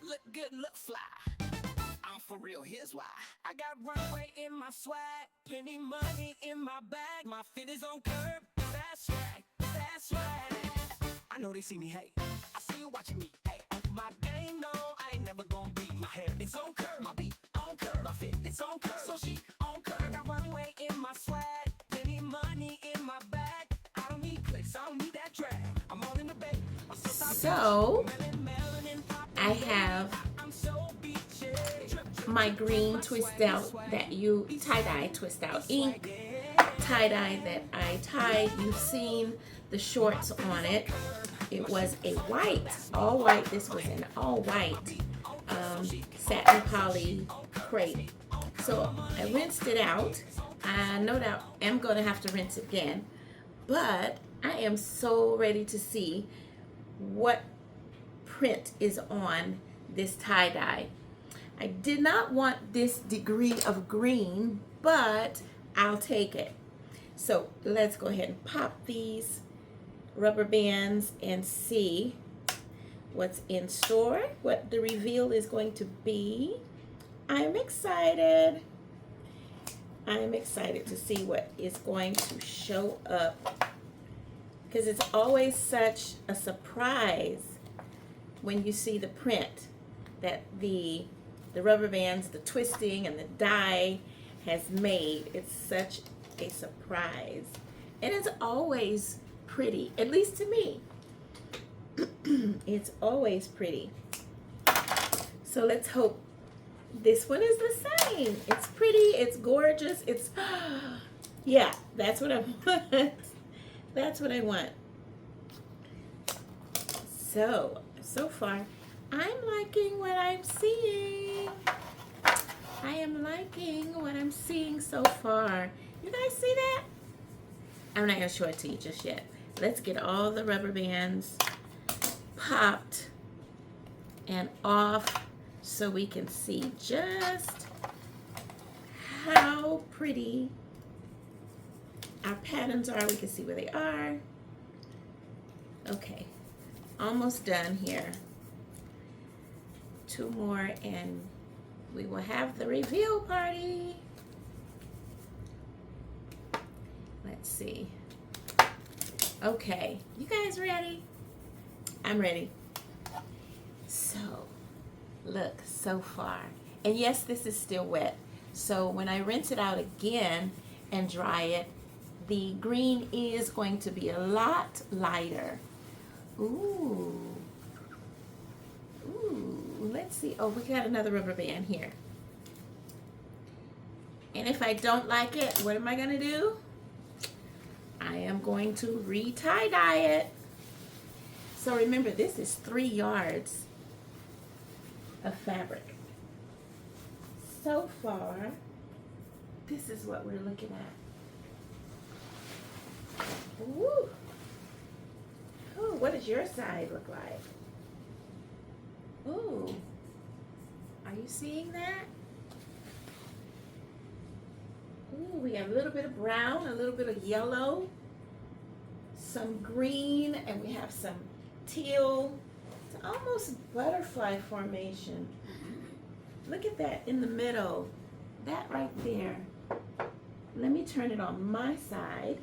look good, look fly. I'm for real, here's why. I got runway in my swag, plenty money in my bag. My fit is on curb, that's right, that's right. I know they see me, hey, I see you watching me, hey. My game, no, I ain't never gonna be. My hair, it's on curve, my beat on curve, my fit, it's on curve. So she on curve, got runway in my swag, plenty money in my bag. I don't need clicks, I don't need that drag. I'm all in the bag. So I have my green twist out that you tie-dye twist out ink tie-dye that I tied. You've seen the shorts on it. It was a white, all white. This was an all white satin poly crepe. So I rinsed it out. I no doubt am going to have to rinse it again, but I am so ready to see what print is on this tie-dye. I did not want this degree of green, but I'll take it. So let's go ahead and pop these rubber bands and see what's in store, what the reveal is going to be. I'm excited. I'm excited to see what is going to show up, because it's always such a surprise when you see the print that the rubber bands, the twisting and the dye has made. It's such a surprise, and it's always pretty, at least to me. It's always pretty. So let's hope this one is the same. It's pretty, it's gorgeous, it's yeah, that's what I want. That's what I want. So far I'm liking what I'm seeing. I am liking what I'm seeing so far. You guys see that? I'm not going to show it to you just yet. Let's get all the rubber bands popped and off so we can see just how pretty our patterns are. We can see where they are. Okay, almost done here. Two more and we will have the reveal party. Let's see. Okay, you guys ready? I'm ready. So, look, so far. And yes, this is still wet. So when I rinse it out again and dry it, the green is going to be a lot lighter. Ooh. Ooh, let's see. Oh, we got another rubber band here. And if I don't like it, what am I going to do? I am going to re-tie-dye it. So remember, this is 3 yards of fabric. So far, this is what we're looking at. Ooh. Ooh, what does your side look like? Ooh. Are you seeing that? Ooh, we have a little bit of brown, a little bit of yellow, some green, and we have some teal. It's almost butterfly formation. Look at that in the middle. That right there. Let me turn it on my side.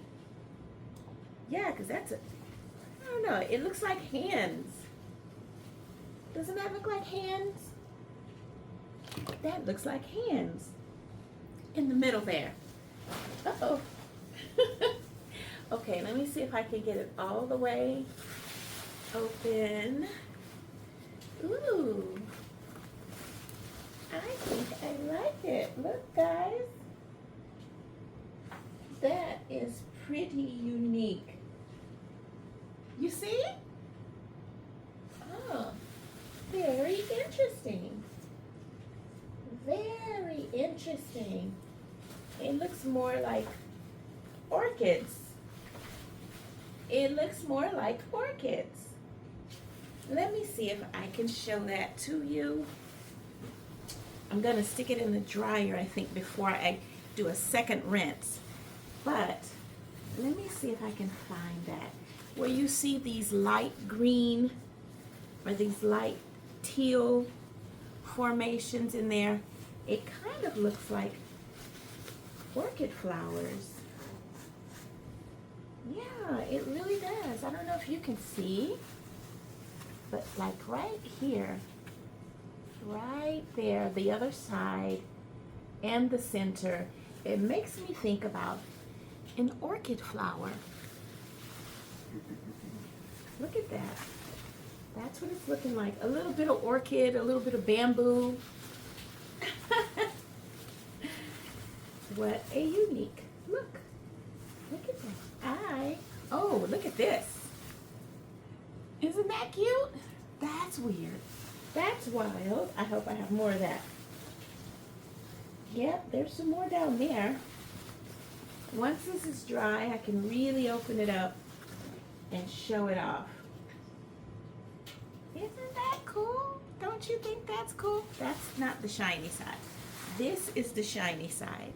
Yeah, because that's a, I don't know, it looks like hands. Doesn't that look like hands? That looks like hands. In the middle there. Uh-oh. Okay, let me see if I can get it all the way open. Ooh. I think I like it. Look, guys. That is pretty unique. You see? Oh, very interesting. Very interesting. It looks more like orchids. It looks more like orchids. Let me see if I can show that to you. I'm going to stick it in the dryer, I think, before I do a second rinse. But let me see if I can find that. Where you see these light green or these light teal formations in there. It kind of looks like orchid flowers. Yeah, it really does. I don't know if you can see, but like right here, right there, the other side and the center, it makes me think about an orchid flower. Look at that. That's what it's looking like. A little bit of orchid, a little bit of bamboo. What a unique look. Look at that. Oh, look at this. Isn't that cute? That's weird. That's wild. I hope I have more of that. Yep, there's some more down there. Once this is dry, I can really open it up and show it off. Isn't that cool? Don't you think that's cool? That's not the shiny side. This is the shiny side.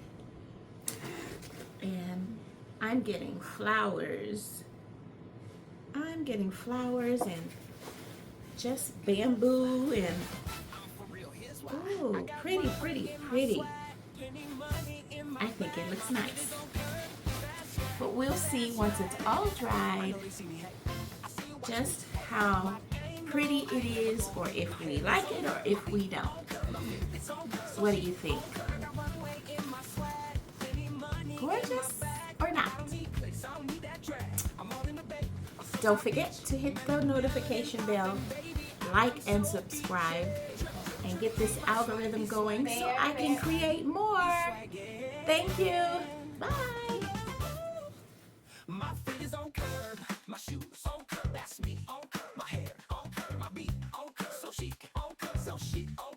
And I'm getting flowers. I'm getting flowers and just bamboo and, oh, pretty, pretty, pretty. I think it looks nice. But we'll see once it's all dried just how pretty it is, or if we like it or if we don't. What do you think? Gorgeous or not? Don't forget to hit the notification bell, like and subscribe, and get this algorithm going so I can create more. Thank you. Bye. My feet is on curve, my shoes on curve, that's me on curve, my hair on curve, my beat on curve, so chic on curve, so chic on